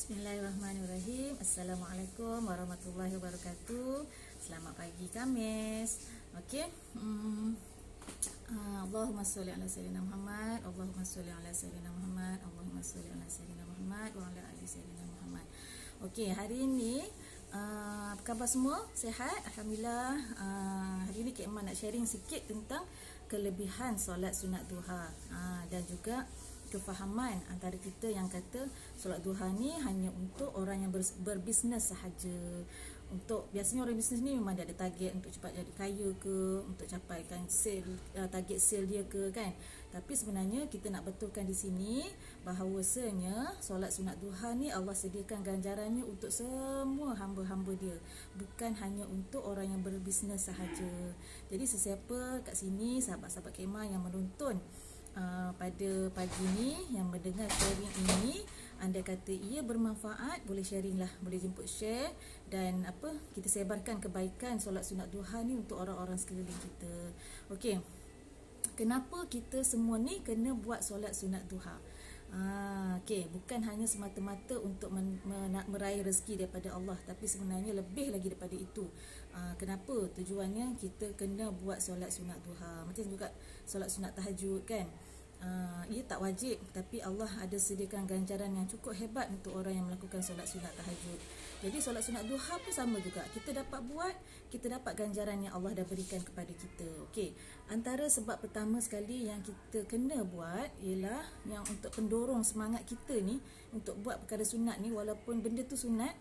Bismillahirrahmanirrahim. Assalamualaikum warahmatullahi wabarakatuh. Selamat pagi Khamis. Okey. Allahumma sholli ala sayyidina Muhammad. Allahumma sholli ala sayyidina Muhammad. Allahumma sholli ala sayyidina Muhammad wa ala ali sayyidina Muhammad. Okey, hari ini apa khabar semua? Sihat? Alhamdulillah. Hari ini Kak Iman nak sharing sikit tentang kelebihan solat sunat duha. Dan juga kefahaman antara kita yang kata solat duha ni hanya untuk orang yang berbisnes sahaja. Untuk biasanya orang bisnes ni memang dia ada target untuk cepat jadi kaya ke, untuk capaikan target sale dia ke kan. Tapi sebenarnya kita nak betulkan di sini bahawasanya solat sunat duha ni Allah sediakan ganjarannya untuk semua hamba-hamba dia, bukan hanya untuk orang yang berbisnes sahaja. Jadi sesiapa kat sini sahabat-sahabat kemah yang menonton pada pagi ni, yang mendengar sharing ini, anda kata ia bermanfaat, boleh sharing lah, boleh jemput share dan kita sebarkan kebaikan solat sunat duha ni untuk orang-orang sekeliling kita. Okey, kenapa kita semua ni kena buat solat sunat duha? Okey, bukan hanya semata-mata untuk meraih rezeki daripada Allah, tapi sebenarnya lebih lagi daripada itu. Kenapa tujuannya kita kena buat solat sunat duha? Macam juga solat sunat tahajud kan. Ia tak wajib, tapi Allah ada sediakan ganjaran yang cukup hebat untuk orang yang melakukan solat sunat tahajud. Jadi solat sunat duha pun sama juga, kita dapat buat, kita dapat ganjaran yang Allah dah berikan kepada kita. Okey, antara sebab pertama sekali yang kita kena buat ialah yang untuk pendorong semangat kita ni untuk buat perkara sunat ni. Walaupun benda tu sunat,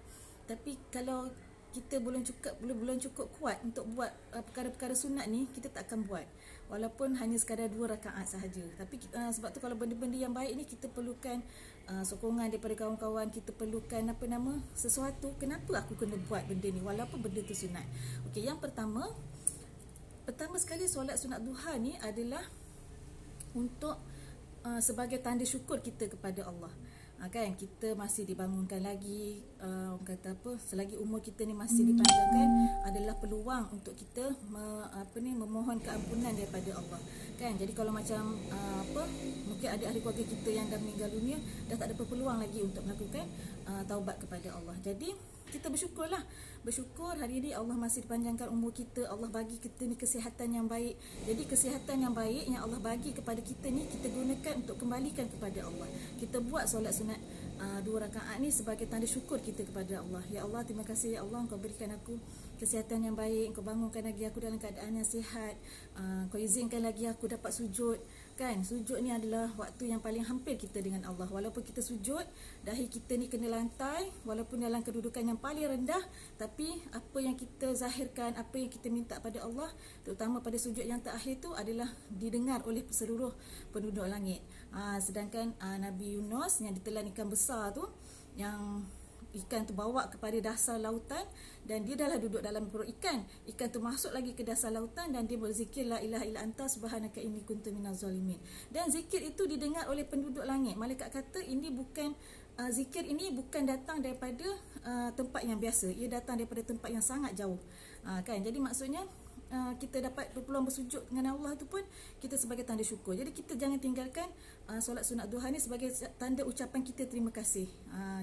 tapi kalau kita belum cukup kuat untuk buat perkara-perkara sunat ni, kita tak akan buat walaupun hanya sekadar 2 rakaat sahaja. Tapi sebab tu kalau benda-benda yang baik ni kita perlukan sokongan daripada kawan-kawan, kita perlukan sesuatu. Kenapa aku kena buat benda ni walaupun benda tu sunat? Okey, yang pertama sekali solat sunat duha ni adalah untuk sebagai tanda syukur kita kepada Allah. Kan kita masih dibangunkan lagi, kata selagi umur kita ni masih dipanjangkan, adalah peluang untuk kita memohon keampunan daripada Allah kan. Jadi kalau macam mungkin ada ahli keluarga kita yang dah meninggal dunia, dah tak ada peluang lagi untuk melakukan taubat kepada Allah. Jadi kita bersyukur hari ini Allah masih dipanjangkan umur kita, Allah bagi kita ni kesihatan yang baik. Jadi kesihatan yang baik yang Allah bagi kepada kita ni, kita gunakan untuk kembalikan kepada Allah. Kita buat solat sunat 2 rakaat ni sebagai tanda syukur kita kepada Allah. Ya Allah, terima kasih ya Allah, Engkau berikan aku kesihatan yang baik, Engkau bangunkan lagi aku dalam keadaan yang sihat, Engkau izinkan lagi aku dapat sujud kan. Sujud ni adalah waktu yang paling hampir kita dengan Allah. Walaupun kita sujud, dahi kita ni kena lantai, walaupun dalam kedudukan yang paling rendah, tapi apa yang kita zahirkan, apa yang kita minta pada Allah, terutama pada sujud yang terakhir tu, adalah didengar oleh seluruh penduduk langit. Sedangkan Nabi Yunus yang ditelan ikan besar tu, yang ikan tu bawa kepada dasar lautan, dan dia dah duduk dalam perut ikan tu masuk lagi ke dasar lautan, dan dia berzikir la ilaha illa anta subhanaka inni kuntu minaz zalimin. Dan zikir itu didengar oleh penduduk langit. Malaikat kata ini bukan zikir ini bukan datang daripada tempat yang biasa, ia datang daripada tempat yang sangat jauh kan. Jadi maksudnya kita dapat berpeluang bersujud dengan Allah tu pun kita sebagai tanda syukur. Jadi kita jangan tinggalkan solat sunat duha ni sebagai tanda ucapan kita terima kasih.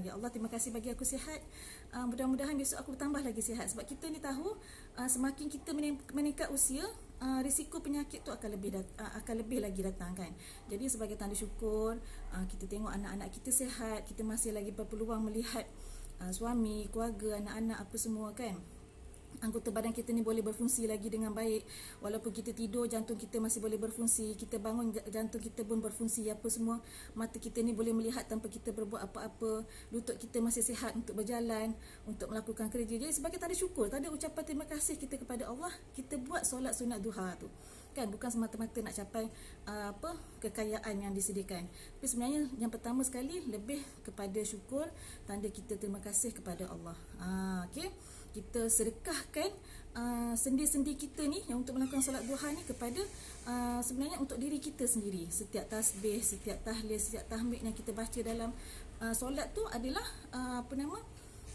Ya Allah, terima kasih bagi aku sihat. Mudah-mudahan besok aku bertambah lagi sihat. Sebab kita ni tahu semakin kita meningkat usia, risiko penyakit tu akan lebih lagi datang kan. Jadi sebagai tanda syukur, kita tengok anak-anak kita sihat, kita masih lagi berpeluang melihat suami, keluarga, anak-anak apa semua kan. Anggota badan kita ni boleh berfungsi lagi dengan baik. Walaupun kita tidur, jantung kita masih boleh berfungsi. Kita bangun, jantung kita pun berfungsi apa semua. Mata kita ni boleh melihat tanpa kita berbuat apa-apa. Lutut kita masih sihat untuk berjalan, untuk melakukan kerja. Jadi sebagai tanda syukur, tanda ucapan terima kasih kita kepada Allah, kita buat solat sunat duha tu kan. Bukan semata-mata nak capai kekayaan yang disediakan, tapi sebenarnya yang pertama sekali lebih kepada syukur, tanda kita terima kasih kepada Allah. Okey, kita sedekahkan sendi-sendi kita ni yang untuk melakukan solat duha ni kepada sebenarnya untuk diri kita sendiri. Setiap tasbih, setiap tahlil, setiap tahmid yang kita baca dalam solat tu adalah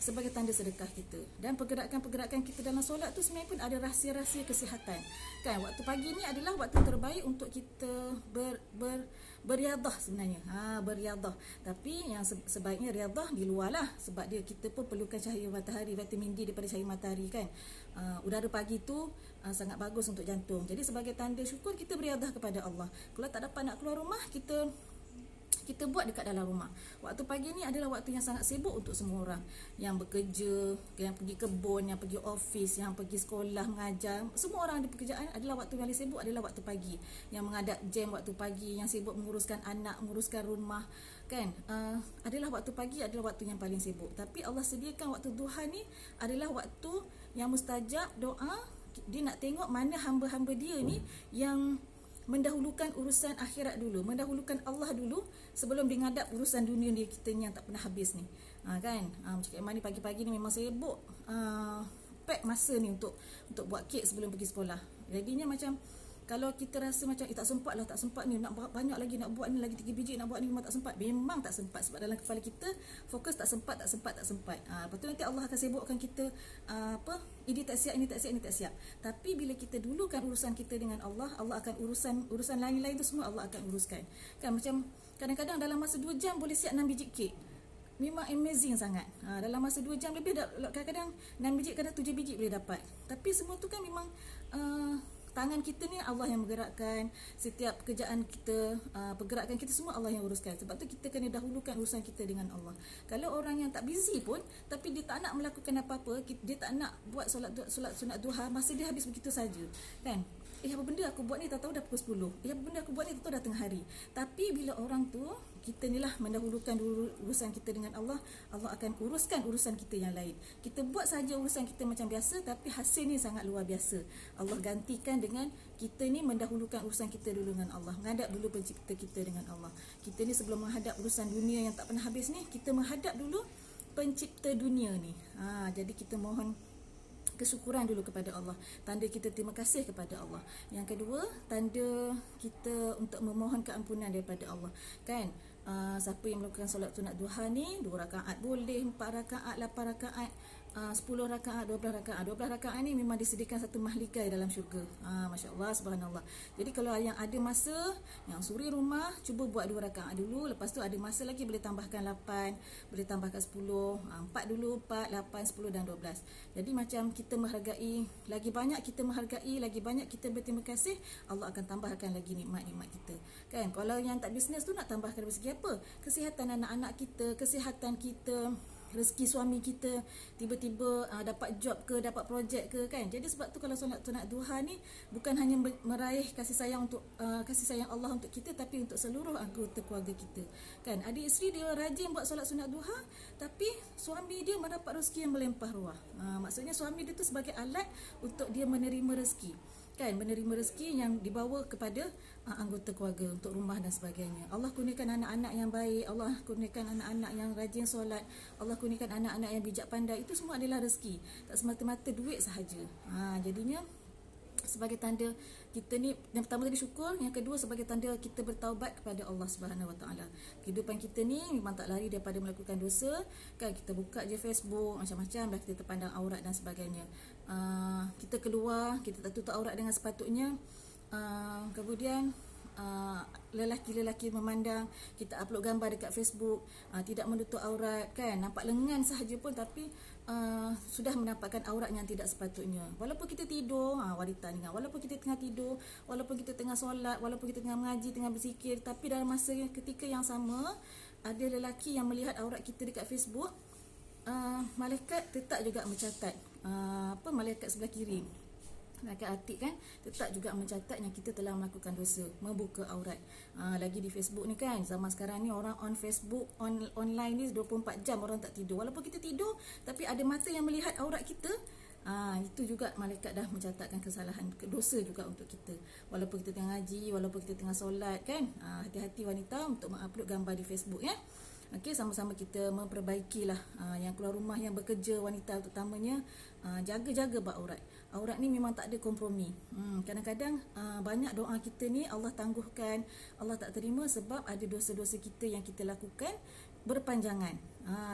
sebagai tanda sedekah kita. Dan pergerakan-pergerakan kita dalam solat tu sebenarnya pun ada rahsia-rahsia kesihatan. Kan, waktu pagi ni adalah waktu terbaik untuk kita beriadah sebenarnya. Beriadah. Tapi yang sebaiknya riadah di luar lah, sebab kita pun perlukan cahaya matahari, vitamin D daripada cahaya matahari kan. Udara pagi tu sangat bagus untuk jantung. Jadi sebagai tanda syukur kita beriadah kepada Allah. Kalau tak dapat nak keluar rumah, kita buat dekat dalam rumah. Waktu pagi ni adalah waktu yang sangat sibuk untuk semua orang yang bekerja, yang pergi kebun, yang pergi office, yang pergi sekolah mengajar. Semua orang ada pekerjaan, adalah waktu yang paling sibuk adalah waktu pagi. Yang menghadap jam waktu pagi, yang sibuk menguruskan anak, menguruskan rumah kan. Adalah waktu pagi adalah waktu yang paling sibuk. Tapi Allah sediakan waktu duha ni adalah waktu yang mustajab doa. Dia nak tengok mana hamba-hamba dia ni yang mendahulukan urusan akhirat dulu, mendahulukan Allah dulu sebelum dia ngadap urusan dunia dia kita ni yang tak pernah habis ni. Kan? Macam Kak Iman ni pagi-pagi ni memang sibuk pack masa ni untuk buat kek sebelum pergi sekolah. Jadinya macam kalau kita rasa macam tak sempat ni, nak banyak lagi, nak buat ni lagi 3 biji, nak buat ni memang tak sempat. Memang tak sempat sebab dalam kepala kita fokus tak sempat. Lepas tu nanti Allah akan sibukkan kita ini tak siap. Tapi bila kita dulukan urusan kita dengan Allah, Allah akan urusan lain-lain tu semua Allah akan uruskan. Kan macam kadang-kadang dalam masa 2 jam boleh siap 6 biji kek. Memang amazing sangat. Dalam masa 2 jam lebih, kadang-kadang 6 biji, kadang 7 biji boleh dapat. Tapi semua tu kan memang tangan kita ni Allah yang menggerakkan. Setiap pekerjaan kita, pergerakan kita semua Allah yang uruskan. Sebab tu kita kena dahulukan urusan kita dengan Allah. Kalau orang yang tak busy pun, tapi dia tak nak melakukan apa-apa, dia tak nak buat solat sunat duha, masa dia habis begitu saja. Kan? Apa benda aku buat ni, tahu-tahu dah pukul 10. Apa benda aku buat ni, tahu-tahu dah tengah hari. Tapi bila orang tu, kita ni lah mendahulukan urusan kita dengan Allah, Allah akan uruskan urusan kita yang lain. Kita buat saja urusan kita macam biasa, tapi hasil ni sangat luar biasa. Allah gantikan dengan kita ni mendahulukan urusan kita dulu dengan Allah, menghadap dulu pencipta kita dengan Allah. Kita ni sebelum menghadap urusan dunia yang tak pernah habis ni, kita menghadap dulu pencipta dunia ni. Jadi kita mohon kesyukuran dulu kepada Allah, tanda kita terima kasih kepada Allah. Yang kedua, tanda kita untuk memohon keampunan daripada Allah. Kan, siapa yang melakukan solat sunat duha ni 2 rakaat boleh, 4 rakaat, 8 rakaat, 10 rakaat, 12 rakaat. 12 rakaat ni memang disediakan satu mahligai dalam syurga. Masya Allah, subhanallah. Jadi kalau yang ada masa, yang suri rumah, cuba buat 2 rakaat dulu. Lepas tu ada masa lagi, boleh tambahkan 8, boleh tambahkan 10, 4 dulu, 4, 8, 10 dan 12. Jadi macam kita menghargai, lagi banyak kita menghargai, lagi banyak kita berterima kasih, Allah akan tambahkan lagi nikmat-nikmat kita. Kan, kalau yang tak bisnes tu nak tambahkan dari segi apa? Kesihatan anak-anak kita, kesihatan kita, rezeki suami kita, tiba-tiba dapat job ke, dapat projek ke, kan. Jadi sebab tu kalau solat sunat duha ni bukan hanya meraih kasih sayang Allah untuk kita, tapi untuk seluruh anggota keluarga kita. Kan, adik isteri dia rajin buat solat sunat duha, tapi suami dia mendapat rezeki yang melimpah ruah. Maksudnya suami dia tu sebagai alat untuk dia menerima rezeki. Kan, menerima rezeki yang dibawa kepada anggota keluarga untuk rumah dan sebagainya. Allah kurniakan anak-anak yang baik, Allah kurniakan anak-anak yang rajin solat, Allah kurniakan anak-anak yang bijak pandai. Itu semua adalah rezeki, tak semata-mata duit sahaja. Jadinya sebagai tanda kita ni, yang pertama tadi syukur, yang kedua sebagai tanda kita bertaubat kepada Allah Subhanahu Wa Taala. Kehidupan kita ni memang tak lari daripada melakukan dosa. Kan, kita buka je Facebook, macam-macam dah kita terpandang aurat dan sebagainya. Kita keluar, kita tak tutup aurat dengan sepatutnya. Kemudian lelaki-lelaki memandang, kita upload gambar dekat Facebook, tidak menutup aurat, kan, nampak lengan sahaja pun, tapi sudah menampakkan aurat yang tidak sepatutnya. Walaupun kita tidur, wanita ni, walaupun kita tengah tidur, walaupun kita tengah solat, walaupun kita tengah mengaji, tengah berzikir, tapi dalam masa ketika yang sama ada lelaki yang melihat aurat kita dekat Facebook, malaikat tetap juga mencatat, malaikat sebelah kiri, malaikat atik kan, tetap juga mencatat yang kita telah melakukan dosa, membuka aurat. Lagi di Facebook ni kan, zaman sekarang ni orang on Facebook, online ni 24 jam orang tak tidur. Walaupun kita tidur, tapi ada mata yang melihat aurat kita, itu juga malaikat dah mencatatkan kesalahan, dosa juga untuk kita. Walaupun kita tengah ngaji, walaupun kita tengah solat kan, hati-hati wanita untuk mengupload gambar di Facebook ya. Okey, sama-sama kita memperbaikilah yang keluar rumah, yang bekerja, wanita terutamanya, jaga-jaga bab aurat. Aurat ni memang tak ada kompromi. Kadang-kadang banyak doa kita ni Allah tangguhkan, Allah tak terima sebab ada dosa-dosa kita yang kita lakukan berpanjangan.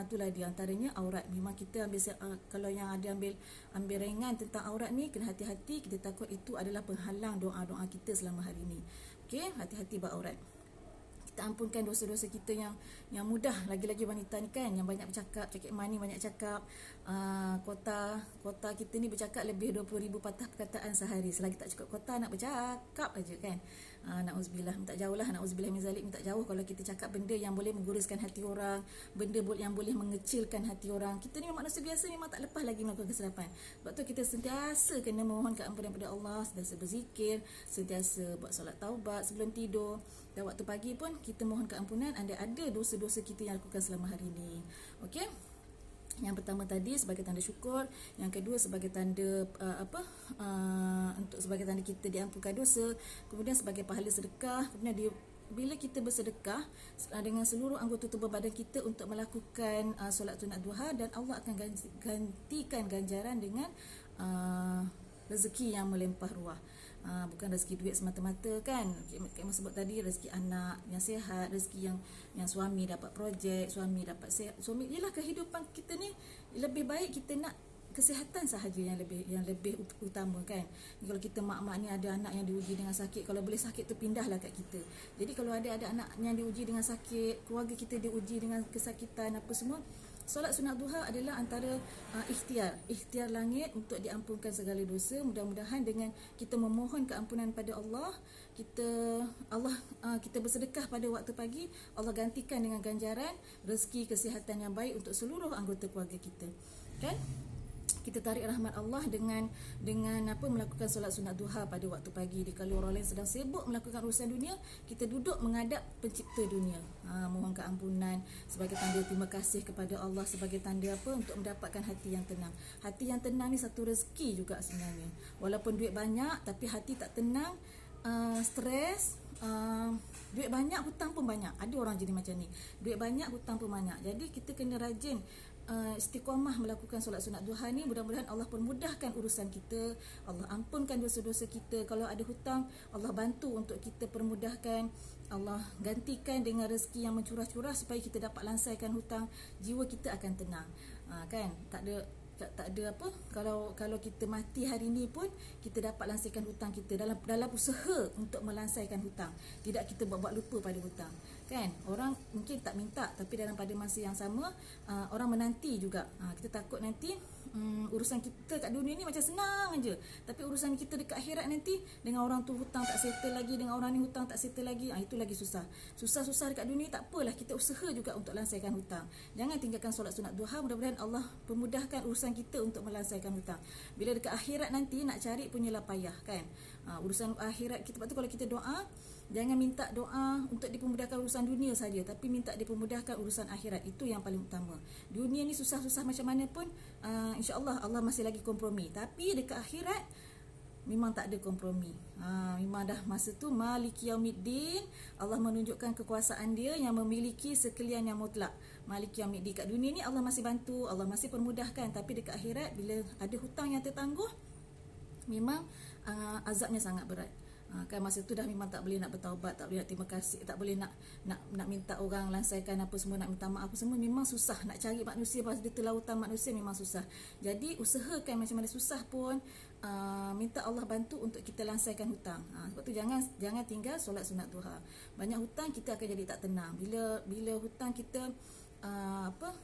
Itulah dia antaranya aurat. Memang kita ambil kalau yang ada ambil ringan tentang aurat ni, kena hati-hati. Kita takut itu adalah penghalang doa-doa kita selama hari ni. Okey, hati-hati bab aurat. Kita ampunkan dosa-dosa kita yang mudah. Lagi-lagi wanita ni kan, yang banyak bercakap, cakap mani banyak cakap. Kota kita ni bercakap lebih 20,000 patah perkataan sehari. Selagi tak cukup kota, nak bercakap aja kan. Na'udzubillah, minta jauh lah, na'udzubillah min zalik, minta jauh kalau kita cakap benda yang boleh mengguruskan hati orang, benda yang boleh mengecilkan hati orang. Kita ni manusia biasa, memang tak lepas lagi melakukan kesilapan. Sebab tu kita sentiasa kena mohon keampunan daripada Allah, sentiasa berzikir, sentiasa buat solat taubat sebelum tidur, dan waktu pagi pun kita mohon keampunan ada dosa-dosa kita yang lakukan selama hari ini. Okey. Yang pertama tadi sebagai tanda syukur, yang kedua sebagai tanda untuk sebagai tanda kita diampunkan dosa, kemudian sebagai pahala sedekah. Kemudian bila kita bersedekah dengan seluruh anggota tubuh badan kita untuk melakukan solat sunat duha, dan Allah akan gantikan ganjaran dengan rezeki yang melimpah ruah. Bukan rezeki duit semata-mata kan. Kami sebut tadi, rezeki anak yang sihat, rezeki yang suami dapat projek, suami dapat sihat. Suami ialah kehidupan kita ni lebih baik kita nak kesihatan sahaja yang lebih utama kan. Kalau kita mak-mak ni ada anak yang diuji dengan sakit, kalau boleh sakit tu pindahlah kat kita. Jadi kalau ada anak yang diuji dengan sakit, keluarga kita diuji dengan kesakitan apa semua, solat sunat duha adalah antara ikhtiar langit untuk diampunkan segala dosa. Mudah-mudahan dengan kita memohon keampunan pada Allah, kita bersedekah pada waktu pagi, Allah gantikan dengan ganjaran rezeki kesihatan yang baik untuk seluruh anggota keluarga kita. Kan? Kita tarik rahmat Allah dengan melakukan solat sunat duha pada waktu pagi. Kalau orang lain sedang sibuk melakukan urusan dunia, kita duduk menghadap pencipta dunia, mohon keampunan sebagai tanda terima kasih kepada Allah, sebagai tanda untuk mendapatkan hati yang tenang. Hati yang tenang ni satu rezeki juga sebenarnya. Walaupun duit banyak tapi hati tak tenang, stres, duit banyak hutang pun banyak. Ada orang jadi macam ni, duit banyak hutang pun banyak. Jadi kita kena rajin istiqamah melakukan solat sunat duha ni. Mudah-mudahan Allah permudahkan urusan kita, Allah ampunkan dosa-dosa kita. Kalau ada hutang, Allah bantu untuk kita permudahkan, Allah gantikan dengan rezeki yang mencurah-curah supaya kita dapat lansaikan hutang. Jiwa kita akan tenang, kan? Tak ada apa, kalau kita mati hari ni pun kita dapat lansaikan hutang kita dalam usaha untuk melansaikan hutang. Tidak kita buat lupa pada hutang, kan? Orang mungkin tak minta, tapi dalam pada masa yang sama orang menanti juga. Kita takut nanti urusan kita kat dunia ni macam senang aja, tapi urusan kita dekat akhirat nanti, dengan orang tu hutang tak settle lagi, dengan orang ni hutang tak settle lagi, itu lagi susah dekat dunia. Tak apalah, kita usaha juga untuk lansaikan hutang. Jangan tinggalkan solat sunat duha. Mudah-mudahan Allah permudahkan urusan kita untuk melansaikan hutang. Bila dekat akhirat nanti nak cari punyalah payah, kan? Urusan akhirat kita, sebab tu kalau kita doa, jangan minta doa untuk dipermudahkan urusan dunia saja, tapi minta dipermudahkan urusan akhirat. Itu yang paling utama. Dunia ni susah-susah macam mana pun, insya-Allah Allah masih lagi kompromi. Tapi dekat akhirat memang tak ada kompromi. Memang dah masa tu Maliki Yaumiddin, Allah menunjukkan kekuasaan dia yang memiliki sekalian yang mutlak. Maliki Yaumiddin. Kat dunia ni Allah masih bantu, Allah masih permudahkan, tapi dekat akhirat bila ada hutang yang tertangguh, memang azabnya sangat berat. Kan masa tu dah memang tak boleh nak bertaubat, tak boleh nak terima kasih, tak boleh nak minta orang lansaikan apa semua, nak minta maaf apa semua. Memang susah nak cari manusia pasal dia lautan manusia, memang susah. Jadi usahakan macam mana susah pun, minta Allah bantu untuk kita lansaikan hutang. Sebab tu jangan tinggal solat sunat duha. Banyak hutang kita akan jadi tak tenang. Bila hutang kita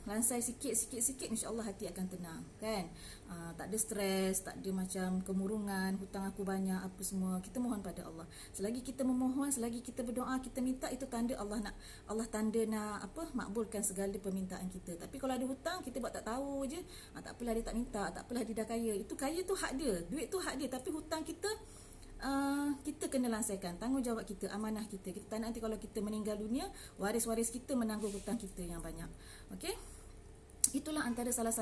lansai sikit, insya-Allah hati akan tenang, kan? Tak ada stres, tak ada macam kemurungan, hutang aku banyak apa semua. Kita mohon pada Allah. Selagi kita memohon, selagi kita berdoa, kita minta, itu tanda Allah nak makbulkan segala permintaan kita. Tapi kalau ada hutang, kita buat tak tahu je, tak apalah dia tak minta, tak apalah dia dah kaya. Itu kaya tu hak dia, duit tu hak dia, tapi hutang kita kita kena lansaikan, tanggungjawab kita, amanah kita. Kita tak nak nanti kalau kita meninggal dunia, waris-waris kita menanggung hutang kita yang banyak. Okey? Itulah antara salah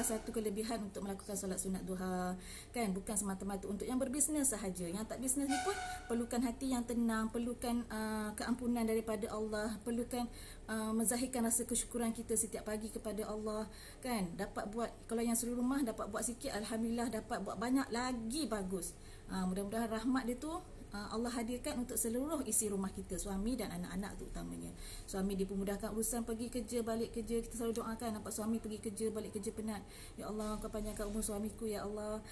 satu kelebihan untuk melakukan solat sunat duha, kan? Bukan semata-mata untuk yang berbisnes sahaja. Yang tak bisnes ni pun perlukan hati yang tenang, perlukan keampunan daripada Allah, perlukan menzahirkan rasa kesyukuran kita setiap pagi kepada Allah, kan? Dapat buat, kalau yang seluruh rumah dapat buat sikit, alhamdulillah. Dapat buat banyak lagi bagus. Mudah-mudahan rahmat dia tu Allah hadirkan untuk seluruh isi rumah kita, suami dan anak-anak tu utamanya. Suami dipermudahkan urusan pergi kerja, balik kerja. Kita selalu doakan, nampak suami pergi kerja, balik kerja penat. Ya Allah, Kau panjangkan umur suamiku, ya Allah.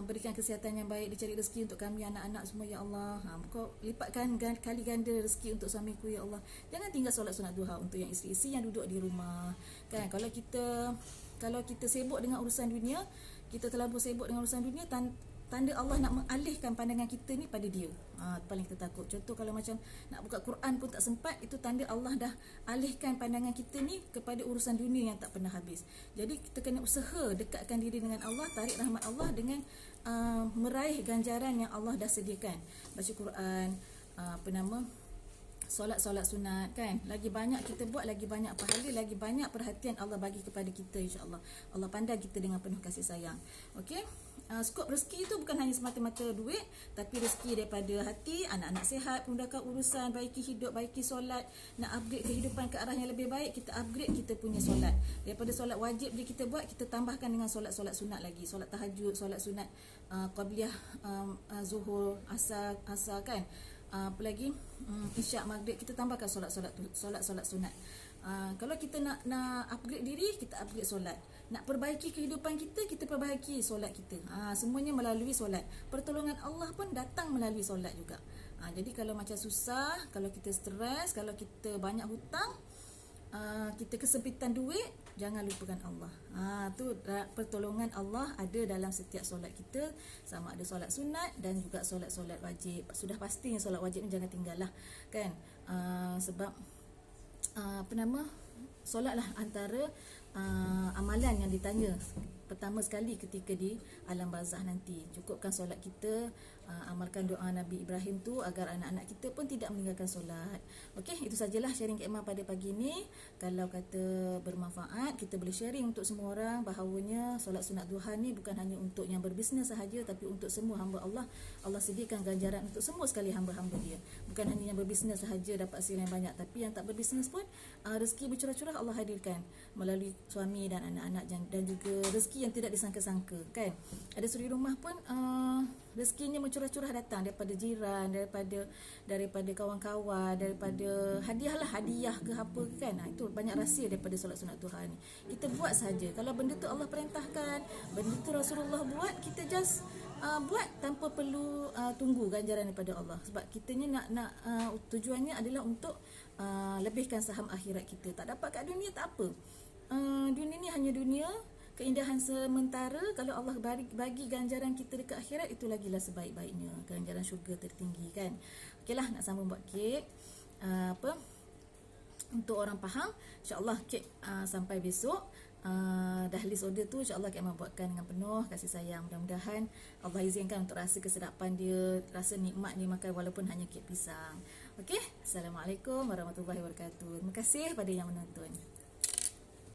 Berikan kesihatan yang baik, dicari rezeki untuk kami, anak-anak semua, ya Allah. Kau lipatkan kali ganda rezeki untuk suamiku, ya Allah. Jangan tinggal solat sunat duha untuk yang isteri-isteri yang duduk di rumah, kan? Kalau kita sibuk dengan urusan dunia, kita terlalu sibuk dengan urusan dunia, tanda Allah nak mengalihkan pandangan kita ni pada dia. Paling kita takut. Contoh kalau macam nak buka Quran pun tak sempat, itu tanda Allah dah alihkan pandangan kita ni kepada urusan dunia yang tak pernah habis. Jadi kita kena usaha dekatkan diri dengan Allah, tarik rahmat Allah dengan meraih ganjaran yang Allah dah sediakan. Baca Quran, solat-solat sunat, kan? Lagi banyak kita buat, lagi banyak pahala, lagi banyak perhatian Allah bagi kepada kita, insya-Allah. Allah pandang kita dengan penuh kasih sayang. Okey? Skop rezeki itu bukan hanya semata-mata duit, tapi rezeki daripada hati, anak-anak sihat, pemudahkan urusan, baiki hidup, baiki solat. Nak upgrade kehidupan ke arah yang lebih baik, kita upgrade kita punya solat. Daripada solat wajib je kita buat, kita tambahkan dengan solat-solat sunat lagi. Solat tahajud, solat sunat qabliyah, zuhur, asar, kan? Apa lagi? Isyak, maghrib, kita tambahkan solat-solat sunat. Kalau kita nak upgrade diri, kita upgrade solat. Nak perbaiki kehidupan kita, kita perbaiki solat kita. Semuanya melalui solat. Pertolongan Allah pun datang melalui solat juga. Jadi kalau macam susah, kalau kita stres, kalau kita banyak hutang, kita kesempitan duit, jangan lupakan Allah. Tu pertolongan Allah ada dalam setiap solat kita, sama ada solat sunat dan juga solat-solat wajib. Sudah pastinya solat wajib ni jangan tinggal lah, kan? Sebab solatlah antara amalan yang ditanya pertama sekali ketika di alam barzakh nanti. Cukupkan solat kita, amalkan doa Nabi Ibrahim tu agar anak-anak kita pun tidak meninggalkan solat. Okey, itu sajalah sharing Kak Emma pada pagi ni. Kalau kata bermanfaat, kita boleh sharing untuk semua orang bahawanya solat sunat duha ni bukan hanya untuk yang berbisnes sahaja, tapi untuk semua hamba Allah. Allah sediakan ganjaran untuk semua sekali hamba-hamba dia. Bukan hanya yang berbisnes sahaja dapat hasil yang banyak, tapi yang tak berbisnes pun rezeki bercurah-curah Allah hadirkan melalui suami dan anak-anak, dan juga rezeki yang tidak disangka-sangka, kan? Ada suri rumah pun rezekinya mencurah-curah datang daripada jiran, daripada kawan-kawan, daripada hadiah ke apa, kan? Itu banyak rahsia daripada solat sunat duha ni. Kita buat saja. Kalau benda tu Allah perintahkan, benda tu Rasulullah buat, kita just buat tanpa perlu tunggu ganjaran daripada Allah. Sebab kita ni nak tujuannya adalah untuk lebihkan saham akhirat kita. Tak dapat kat dunia, tak apa. Dunia ni hanya dunia, keindahan sementara. Kalau Allah bagi ganjaran kita dekat akhirat, itu lagilah sebaik-baiknya, ganjaran syurga tertinggi, kan? Okeylah, nak sambung buat kek. Untuk orang faham, insya-Allah kek sampai besok. Dah list order tu, insya-Allah Kak Emma buatkan dengan penuh kasih sayang. Mudah-mudahan Allah izinkan untuk rasa kesedapan dia, rasa nikmat dia makan walaupun hanya kek pisang. Okey, Assalamualaikum warahmatullahi wabarakatuh. Terima kasih pada yang menonton.